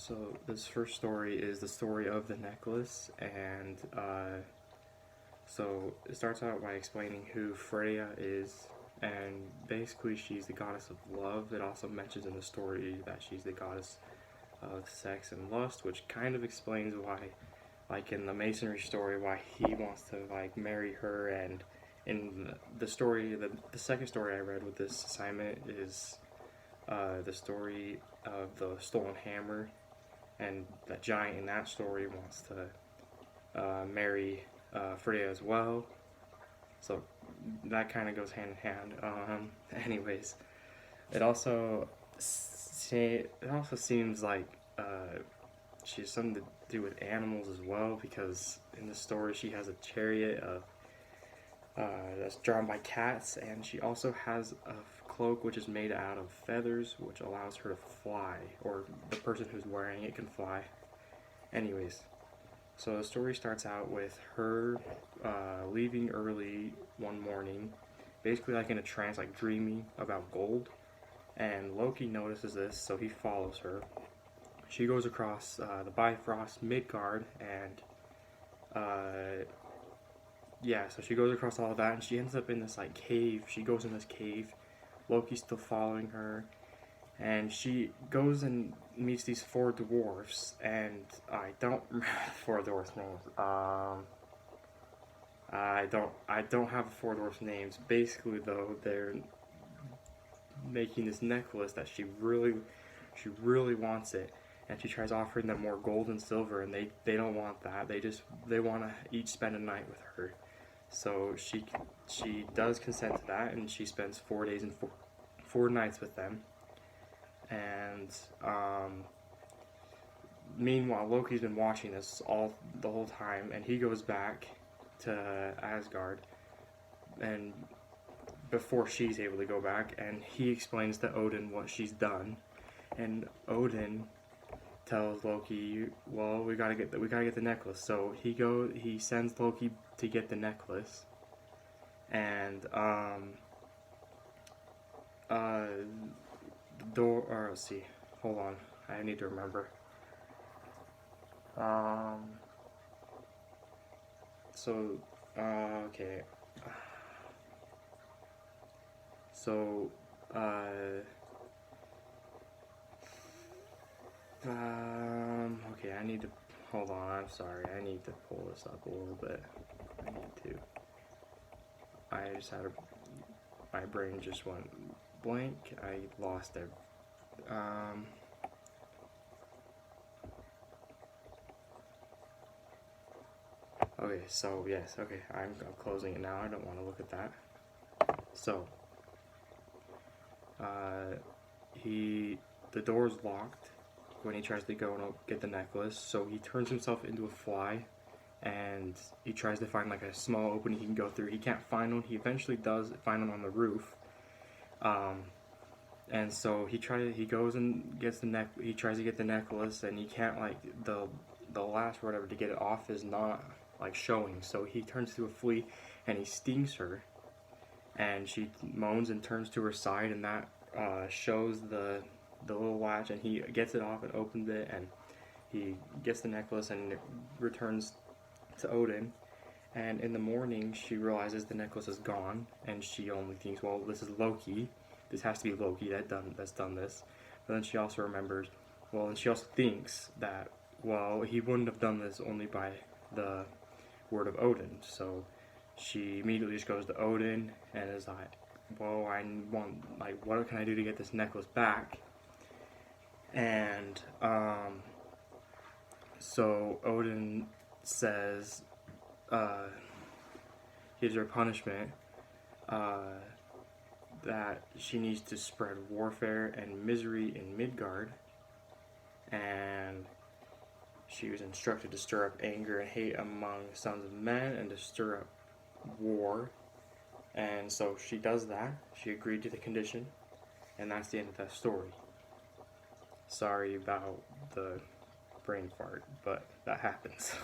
So this first story is the story of the necklace, and so it starts out by explaining who Freya is, and basically she's the goddess of love. It also mentions in the story that she's the goddess of sex and lust, which kind of explains why, like in the masonry story, why he wants to like marry her. And in the story, the second story I read with this assignment is the story of the stolen hammer, and the giant in that story wants to marry Freya as well. So that kind of goes hand in hand. Anyways, it also seems like she has something to do with animals as well, because in the story she has a chariot that's drawn by cats, and she also has a cloak which is made out of feathers, which allows her to fly, or the person who's wearing it can fly. Anyways, so the story starts out with her leaving early one morning, basically like in a trance, like dreaming about gold, and Loki notices this, so he follows her. She goes across the Bifrost Midgard, and yeah, so she goes across all of that, and she ends up in this like cave. She goes in this cave. Loki's still following her, and she goes and meets these four dwarfs, and I don't remember the four dwarfs' names. I don't have the four dwarfs' names. Basically, though, they're making this necklace that she really wants it, and she tries offering them more gold and silver, and they don't want that. They want to each spend a night with her. So she does consent to that, and she spends 4 days and four nights with them. And meanwhile, Loki's been watching this the whole time, and he goes back to Asgard, and before she's able to go back, and he explains to Odin what she's done, and Odin tells Loki, well, we gotta get the necklace. So he sends Loki to get the necklace, and the door, or let's see, hold on, I need to remember. Okay. So, okay, I need to, hold on, I'm sorry, I need to pull this up a little bit. My brain just went blank, I lost it. Okay, so yes, okay, I'm closing it now, I don't want to look at that. So, the door's locked when he tries to go and get the necklace, so he turns himself into a fly, and he tries to find like a small opening he can go through. He can't find one. He eventually does find one on the roof, and so he goes and gets he tries to get the necklace, and he can't, like, the last or whatever to get it off is not like showing, so he turns to a flea and he stings her, and she moans and turns to her side, and that shows the little latch, and he gets it off and opens it, and he gets the necklace and it returns to Odin. And in the morning she realizes the necklace is gone, and she only thinks, well, this is Loki, this has to be Loki that's done this. But then she also remembers, well, and she also thinks that, well, he wouldn't have done this only by the word of Odin. So she immediately just goes to Odin and is like, well, I want, like, what can I do to get this necklace back? And so Odin says, gives her a punishment, that she needs to spread warfare and misery in Midgard, and she was instructed to stir up anger and hate among sons of men and to stir up war. And so she does that. She agreed to the condition, and that's the end of that story. Sorry about the brain fart, but that happens.